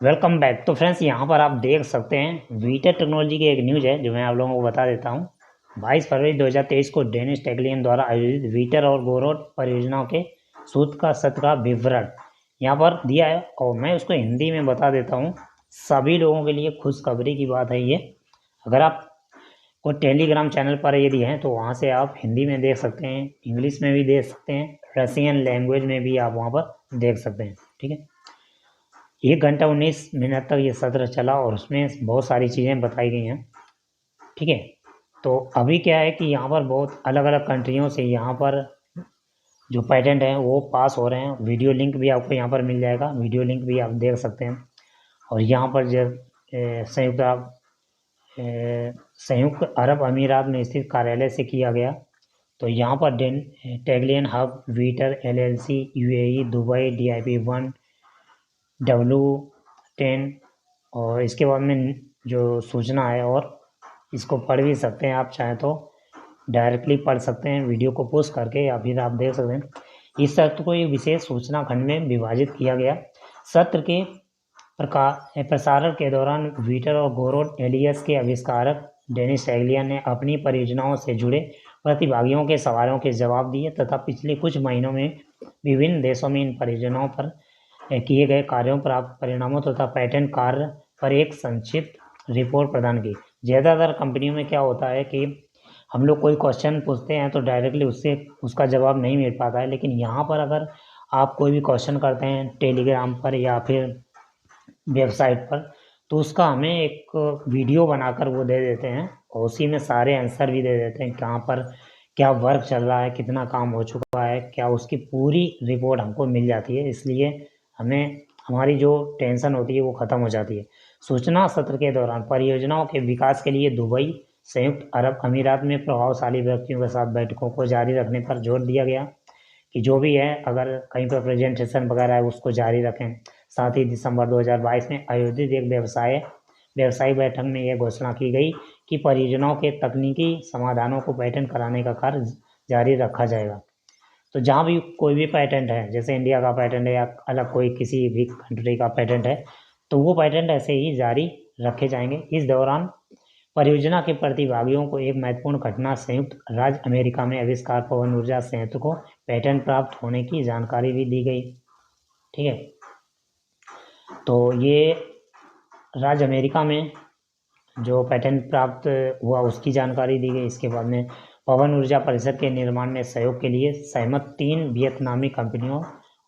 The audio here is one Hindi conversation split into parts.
Welcome back. तो फ्रेंड्स यहाँ पर आप देख सकते हैं वीटर टेक्नोलॉजी की एक न्यूज़ है जो मैं आप लोगों को बता देता हूँ। 22 फरवरी 2023 को डेनिस टेगलियन द्वारा आयोजित वीटर और गोरोट परियोजनाओं के सूत्र का सत्र का विवरण यहाँ पर दिया है और मैं उसको हिंदी में बता देता हूँ। सभी लोगों के लिए खुशखबरी की बात है ये। अगर आप को टेलीग्राम चैनल पर यदि हैं तो वहाँ से आप हिंदी में देख सकते हैं, इंग्लिश में भी देख सकते हैं, रशियन लैंग्वेज में भी आप वहाँ पर देख सकते हैं। ठीक है, 1 घंटा 19 मिनट तक ये सत्र चला और उसमें बहुत सारी चीज़ें बताई गई हैं। ठीक है, तो अभी क्या है कि यहाँ पर बहुत अलग अलग कंट्रियों से यहाँ पर जो पेटेंट हैं वो पास हो रहे हैं। वीडियो लिंक भी आपको यहाँ पर मिल जाएगा, वीडियो लिंक भी आप देख सकते हैं। और यहाँ पर जब संयुक्त अरब अमीरात में स्थित कार्यालय से किया गया। तो यहाँ पर टेगलियन हब वीटर LLC UAE Dubai DIP1 W10 और इसके बाद में जो सूचना है, और इसको पढ़ भी सकते हैं आप चाहें तो डायरेक्टली पढ़ सकते हैं वीडियो को पोस्ट करके, या फिर आप देख सकते हैं। इस सत्र को एक विशेष सूचना खंड में विभाजित किया गया। सत्र के प्रसारण के दौरान वीटर और गोरोट एलियस के आविष्कारक डेनिस टेगलियन ने अपनी परियोजनाओं से जुड़े प्रतिभागियों के सवालों के जवाब दिए तथा पिछले कुछ महीनों में विभिन्न देशों में इन परियोजनाओं पर किए गए कार्यों, प्राप्त परिणामों तथा पैटर्न कार्य पर एक संक्षिप्त रिपोर्ट प्रदान की। ज़्यादातर कंपनियों में क्या होता है कि हम लोग कोई क्वेश्चन पूछते हैं तो डायरेक्टली उससे उसका जवाब नहीं मिल पाता है, लेकिन यहाँ पर अगर आप कोई भी क्वेश्चन करते हैं टेलीग्राम पर या फिर वेबसाइट पर, तो उसका हमें एक वीडियो बनाकर वो दे देते हैं और उसी में सारे आंसर भी दे देते हैं, कहाँ पर क्या वर्क चल रहा है, कितना काम हो चुका है, क्या उसकी पूरी रिपोर्ट हमको मिल जाती है। इसलिए हमें हमारी जो टेंशन होती है वो ख़त्म हो जाती है। सूचना सत्र के दौरान परियोजनाओं के विकास के लिए दुबई संयुक्त अरब अमीरात में प्रभावशाली व्यक्तियों के साथ बैठकों को जारी रखने पर जोर दिया गया कि जो भी है अगर कहीं पर प्रेजेंटेशन वगैरह है उसको जारी रखें। साथ ही दिसंबर 2022 में आयोजित एक व्यवसायी बैठक में यह घोषणा की गई कि परियोजनाओं के तकनीकी समाधानों को पैटर्न कराने का कार्य जारी रखा जाएगा। तो जहाँ भी कोई भी पैटेंट है, जैसे इंडिया का पैटेंट है या अलग कोई किसी भी कंट्री का पैटेंट है, तो वो पैटेंट ऐसे ही जारी रखे जाएंगे। इस दौरान परियोजना के प्रतिभागियों को एक महत्वपूर्ण घटना संयुक्त राज्य अमेरिका में आविष्कार पवन ऊर्जा संयंत्र को पेटेंट प्राप्त होने की जानकारी भी दी गई। ठीक है, तो ये राज्य अमेरिका में जो पेटेंट प्राप्त हुआ उसकी जानकारी दी गई। इसके बाद में पवन ऊर्जा परिसर के निर्माण में सहयोग के लिए सहमत 3 वियतनामी कंपनियों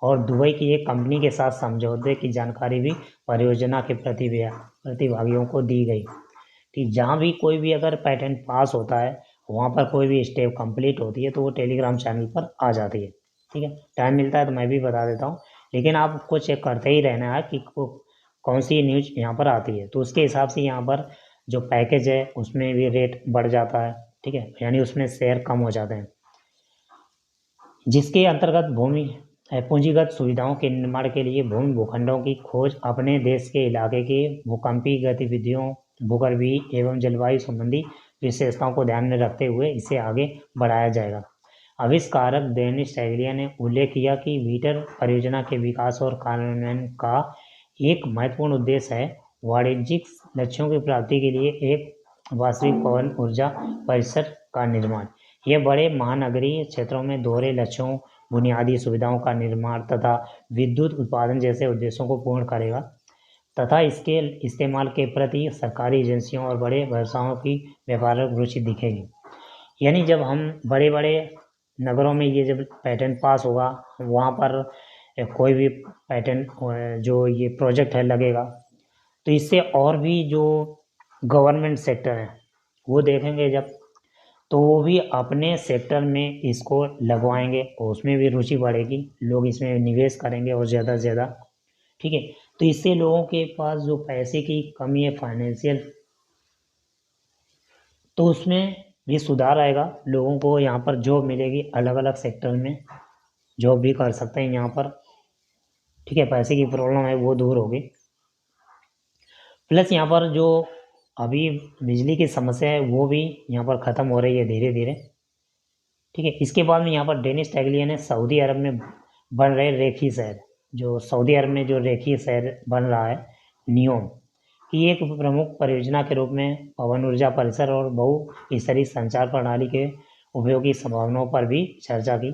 और दुबई की एक कंपनी के साथ समझौते की जानकारी भी परियोजना के प्रतिभागियों को दी गई। कि जहाँ भी कोई भी अगर पेटेंट पास होता है, वहाँ पर कोई भी स्टेप कंप्लीट होती है तो वो टेलीग्राम चैनल पर आ जाती है। ठीक है, टाइम मिलता है तो मैं भी बता देता हूँ, लेकिन आपको चेक करते ही रहना है कि कौन सी न्यूज यहाँ पर आती है, तो उसके हिसाब से यहाँ पर जो पैकेज है उसमें भी रेट बढ़ जाता है। ठीक है, यानी उसमें शेयर कम हो जाते हैं, जिसके अंतर्गत पूंजीगत सुविधाओं के निर्माण के लिए भूमि भूखंडों की खोज अपने देश के इलाके के भूकंपीय गतिविधियों, भूगर्भीय एवं जलवायु संबंधी विशेषताओं को ध्यान में रखते हुए इसे आगे बढ़ाया जाएगा। आविष्कारक डेनिस टेगलियन ने उल्लेख किया कि वीटर परियोजना के विकास और कार्यान्वयन का एक महत्वपूर्ण उद्देश्य है वाणिज्यिक लक्ष्यों की प्राप्ति के लिए एक वास्तविक पवन ऊर्जा परिसर का निर्माण। यह बड़े महानगरीय क्षेत्रों में दोहरे लक्ष्यों, बुनियादी सुविधाओं का निर्माण तथा विद्युत उत्पादन जैसे उद्देश्यों को पूर्ण करेगा तथा इसके इस्तेमाल के प्रति सरकारी एजेंसियों और बड़े व्यवसायों की व्यापारिक रुचि दिखेगी। यानी जब हम बड़े बड़े नगरों में ये जब पैटेंट पास होगा, वहाँ पर कोई भी पैटेंट जो ये प्रोजेक्ट है लगेगा, तो इससे और भी जो गवर्नमेंट सेक्टर है वो देखेंगे जब, तो वो भी अपने सेक्टर में इसको लगवाएंगे और उसमें भी रुचि बढ़ेगी, लोग इसमें निवेश करेंगे और ज़्यादा से ज़्यादा। ठीक है, तो इससे लोगों के पास जो पैसे की कमी है फाइनेंशियल, तो उसमें भी सुधार आएगा। लोगों को यहाँ पर जॉब मिलेगी, अलग अलग सेक्टर में जॉब भी कर सकते हैं यहाँ पर। ठीक है, पैसे की प्रॉब्लम है वो दूर होगी। प्लस यहाँ पर जो अभी बिजली की समस्या है वो भी यहाँ पर ख़त्म हो रही है धीरे धीरे। ठीक है, इसके बाद में यहाँ पर डेनिस टेगलियन ने सऊदी अरब में बन रहे रेखी शहर, जो सऊदी अरब में जो रेखी शहर बन रहा है नियोम की एक प्रमुख परियोजना के रूप में पवन ऊर्जा परिसर और बहु-स्तरीय संचार प्रणाली के उपयोग की संभावनाओं पर भी चर्चा की।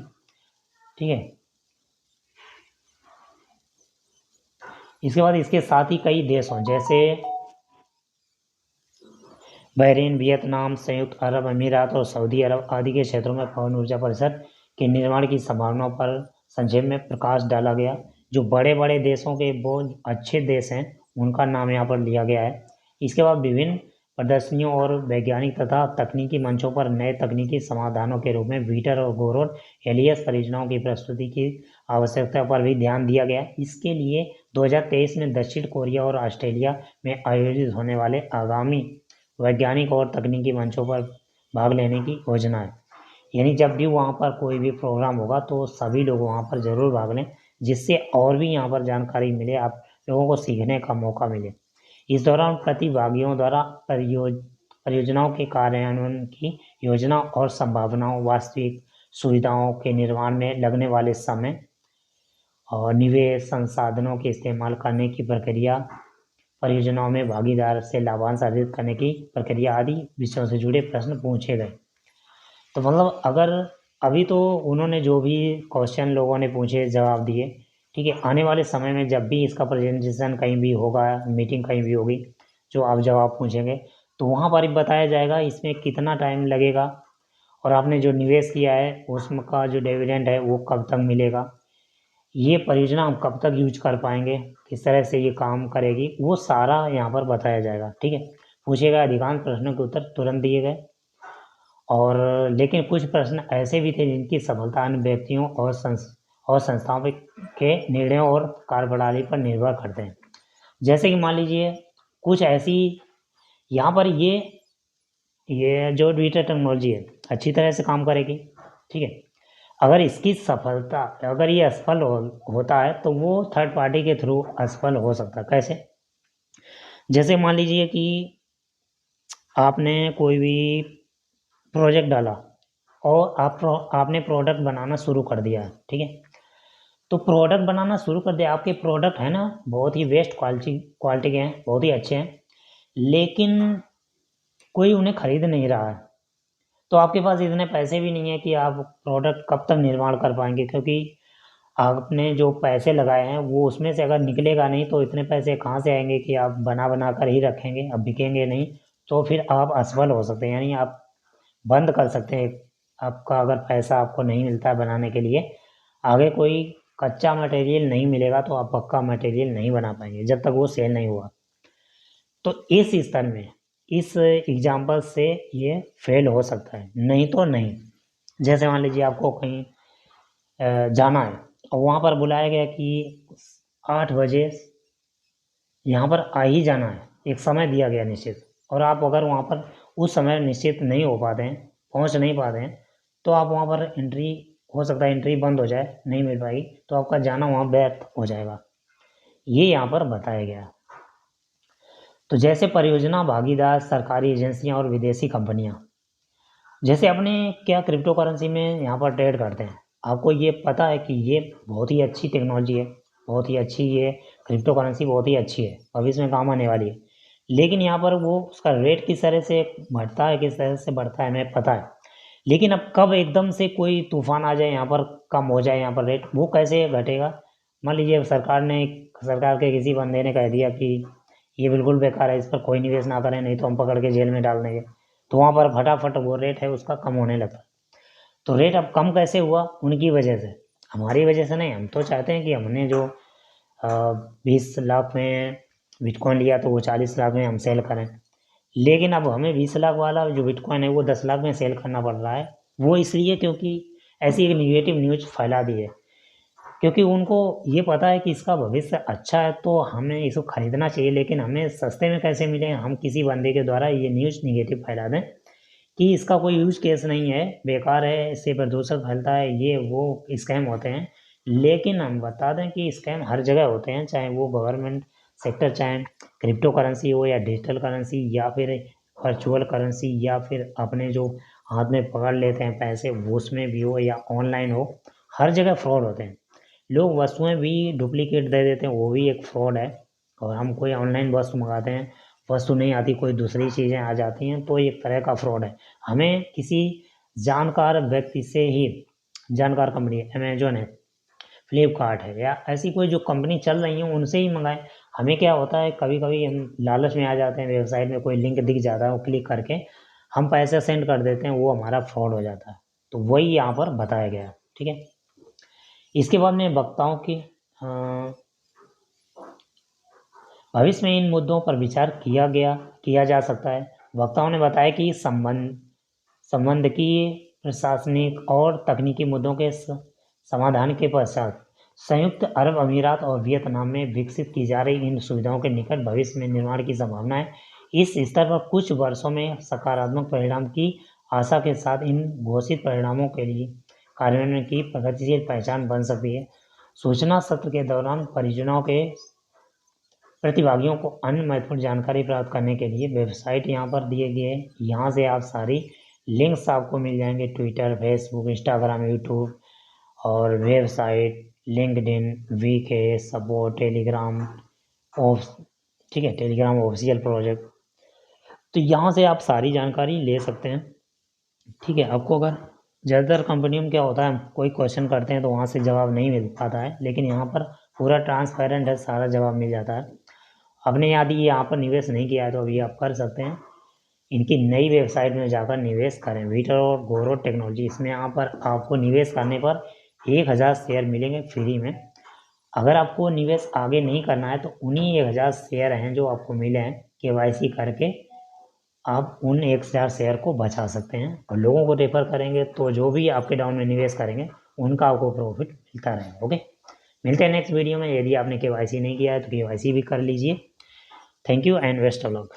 ठीक है। इसके बाद इसके साथ ही कई देशों जैसे बहरीन, वियतनाम, संयुक्त अरब अमीरात और सऊदी अरब आदि के क्षेत्रों में पवन ऊर्जा परिसर के निर्माण की संभावनाओं पर संक्षेप में प्रकाश डाला गया। जो बड़े बड़े देशों के बहुत अच्छे देश हैं उनका नाम यहाँ पर लिया गया है। इसके बाद विभिन्न प्रदर्शनियों और वैज्ञानिक तथा तकनीकी मंचों पर नए तकनीकी समाधानों के रूप में वीटर और गोरोड हेलियस परियोजनाओं की प्रस्तुति की आवश्यकता पर भी ध्यान दिया गया। इसके लिए 2023 में दक्षिण कोरिया और ऑस्ट्रेलिया में आयोजित होने वाले आगामी वैज्ञानिक और तकनीकी मंचों पर भाग लेने की योजना है। यानी जब भी वहाँ पर कोई भी प्रोग्राम होगा तो सभी लोग वहाँ पर ज़रूर भाग लें, जिससे और भी यहाँ पर जानकारी मिले, आप लोगों को सीखने का मौका मिले। इस दौरान प्रतिभागियों द्वारा परियोजनाओं के कार्यान्वयन की योजना और संभावनाओं, वास्तविक सुविधाओं के निर्माण में लगने वाले समय और निवेश, संसाधनों के इस्तेमाल करने की प्रक्रिया, परियोजनाओं में भागीदार से लाभांश अर्जित करने की प्रक्रिया आदि विषयों से जुड़े प्रश्न पूछे गए। तो मतलब अगर अभी तो उन्होंने जो भी क्वेश्चन लोगों ने पूछे जवाब दिए, ठीक है। आने वाले समय में जब भी इसका प्रेजेंटेशन कहीं भी होगा, मीटिंग कहीं भी होगी, जो आप जवाब पूछेंगे तो वहाँ पर ही बताया जाएगा इसमें कितना टाइम लगेगा और आपने जो निवेश किया है उसका जो डिविडेंड है वो कब तक मिलेगा, ये परियोजना हम कब तक यूज कर पाएंगे, किस तरह से ये काम करेगी, वो सारा यहाँ पर बताया जाएगा। ठीक है। पूछे गए अधिकांश प्रश्नों के उत्तर तुरंत दिए गए और लेकिन कुछ प्रश्न ऐसे भी थे जिनकी सफलता अन्य व्यक्तियों और संस्थाओं के निर्णयों और कार्यप्रणाली पर निर्भर करते हैं। जैसे कि मान लीजिए कुछ ऐसी यहाँ पर ये जो डिजिटल टेक्नोलॉजी है अच्छी तरह से काम करेगी। ठीक है। अगर इसकी सफलता अगर ये असफल होता है तो वो थर्ड पार्टी के थ्रू असफल हो सकता है। कैसे? जैसे मान लीजिए कि आपने कोई भी प्रोजेक्ट डाला और आपने प्रोडक्ट बनाना शुरू कर दिया है। ठीक है। तो प्रोडक्ट बनाना शुरू कर दिया, आपके प्रोडक्ट है ना बहुत ही बेस्ट क्वालिटी के हैं, बहुत ही अच्छे हैं, लेकिन कोई उन्हें खरीद नहीं रहा है। तो आपके पास इतने पैसे भी नहीं है कि आप प्रोडक्ट कब तक निर्माण कर पाएंगे, क्योंकि आपने जो पैसे लगाए हैं वो उसमें से अगर निकलेगा नहीं तो इतने पैसे कहाँ से आएंगे कि आप बना कर ही रखेंगे, अब बिकेंगे नहीं तो फिर आप असफल हो सकते हैं। यानी आप बंद कर सकते हैं, आपका अगर पैसा आपको नहीं मिलता है बनाने के लिए, आगे कोई कच्चा मटेरियल नहीं मिलेगा तो आप पक्का मटेरियल नहीं बना पाएंगे जब तक वो सेल नहीं हुआ। तो इस स्तर में इस एग्जाम्पल से ये फेल हो सकता है, नहीं तो नहीं। जैसे मान लीजिए आपको कहीं जाना है और वहाँ पर बुलाया गया कि 8 बजे यहाँ पर आ ही जाना है, एक समय दिया गया निश्चित, और आप अगर वहाँ पर उस समय निश्चित नहीं हो पाते हैं, पहुँच नहीं पाते हैं, तो आप वहाँ पर एंट्री हो सकता है एंट्री बंद हो जाए, नहीं मिल पाएगी, तो आपका जाना वहाँ व्यर्थ हो जाएगा। ये यहाँ पर बताया गया। तो जैसे परियोजना भागीदार, सरकारी एजेंसियाँ और विदेशी कंपनियाँ, जैसे अपने क्या क्रिप्टो करेंसी में यहाँ पर ट्रेड करते हैं, आपको ये पता है कि ये बहुत ही अच्छी टेक्नोलॉजी है, बहुत ही अच्छी ये क्रिप्टो करेंसी बहुत ही अच्छी है, भविष्य में काम आने वाली है। लेकिन यहाँ पर वो उसका रेट किस तरह से बढ़ता है, किस तरह से बढ़ता है हमें पता है, लेकिन अब कब एकदम से कोई तूफान आ जाए यहाँ पर कम हो जाए यहाँ पर रेट, वो कैसे घटेगा? मान लीजिए सरकार के किसी बंदे ने कह दिया कि ये बिल्कुल बेकार है, इस पर कोई निवेश ना करें नहीं तो हम पकड़ के जेल में डाल देंगे, तो वहाँ पर फटाफट वो रेट है उसका कम होने लगा। तो रेट अब कम कैसे हुआ? उनकी वजह से, हमारी वजह से नहीं। हम तो चाहते हैं कि हमने जो 20 लाख में बिटकॉइन लिया तो वो 40 लाख में हम सेल करें, लेकिन अब हमें 20 लाख वाला जो बिटकॉइन है वो 10 लाख में सेल करना पड़ रहा है। वो इसलिए क्योंकि ऐसी एक निगेटिव न्यूज़ फैला दी है, क्योंकि उनको ये पता है कि इसका भविष्य अच्छा है तो हमें इसको खरीदना चाहिए, लेकिन हमें सस्ते में कैसे मिले, हम किसी बंदे के द्वारा ये न्यूज़ निगेटिव फैला दें कि इसका कोई यूज केस नहीं है, बेकार है, इससे प्रदूषण फैलता है, ये वो स्कैम होते हैं। लेकिन हम बता दें कि स्कैम हर जगह होते हैं, चाहे वो गवर्नमेंट सेक्टर, चाहे क्रिप्टो करेंसी हो या डिजिटल करेंसी या फिर वर्चुअल करेंसी या फिर अपने जो हाथ में पकड़ लेते हैं पैसे वो उसमें भी हो या ऑनलाइन हो, हर जगह फ्रॉड होते हैं। लोग वस्तुएं भी डुप्लीकेट दे देते हैं, वो भी एक फ्रॉड है। और हम कोई ऑनलाइन वस्तु मंगाते हैं, वस्तु नहीं आती, कोई दूसरी चीज़ें आ जाती हैं, तो एक तरह का फ्रॉड है। हमें किसी जानकार व्यक्ति से ही, जानकार कंपनी अमेजोन है, फ्लिपकार्ट है, या ऐसी कोई जो कंपनी चल रही है उनसे ही मंगाएं। हमें क्या होता है, कभी कभी हम लालच में आ जाते हैं, वेबसाइट में कोई लिंक दिख जाता है, वो क्लिक करके हम पैसे सेंड कर देते हैं, वो हमारा फ्रॉड हो जाता है। तो वही यहाँ पर बताया गया है, ठीक है। इसके बाद में वक्ताओं की भविष्य में इन मुद्दों पर विचार किया जा सकता है। वक्ताओं ने बताया कि संबंधिकीय, प्रशासनिक और तकनीकी मुद्दों के समाधान के पश्चात संयुक्त अरब अमीरात और वियतनाम में विकसित की जा रही इन सुविधाओं के निकट भविष्य में निर्माण की संभावना है। इस स्तर पर कुछ वर्षों में सकारात्मक परिणाम की आशा के साथ इन घोषित परिणामों के लिए कार्यान्वयन की प्रगतिशील पहचान बन सकती है। सूचना सत्र के दौरान परियोजनाओं के प्रतिभागियों को अन्य महत्वपूर्ण जानकारी प्राप्त करने के लिए वेबसाइट यहाँ पर दिए गए हैं। यहाँ से आप सारी लिंक्स आपको मिल जाएंगे, ट्विटर, फेसबुक, इंस्टाग्राम, यूट्यूब और website, LinkedIn, VK, support, Telegram ठीक है, टेलीग्राम ऑफिशियल प्रोजेक्ट। तो यहाँ से आप सारी जानकारी ले सकते हैं, ठीक है। आपको अगर ज़्यादातर कंपनियों में क्या होता है, कोई क्वेश्चन करते हैं तो वहाँ से जवाब नहीं मिल पाता है, लेकिन यहाँ पर पूरा ट्रांसपेरेंट है, सारा जवाब मिल जाता है। आपने यदि यहाँ पर निवेश नहीं किया है तो अभी आप कर सकते हैं, इनकी नई वेबसाइट में जाकर निवेश करें, वीटर और गौरव टेक्नोलॉजी। इसमें यहाँ पर आपको निवेश करने पर 1000 शेयर मिलेंगे फ्री में। अगर आपको निवेश आगे नहीं करना है तो उन्हीं 1000 शेयर हैं जो आपको मिले हैं, केवाईसी करके आप उन 1000 शेयर को बचा सकते हैं और लोगों को रेफर करेंगे तो जो भी आपके डाउन में निवेश करेंगे उनका आपको प्रॉफिट मिलता रहेगा। ओके, मिलते हैं नेक्स्ट वीडियो में। यदि आपने केवाईसी नहीं किया है तो केवाईसी भी कर लीजिए। Thank you and best of luck.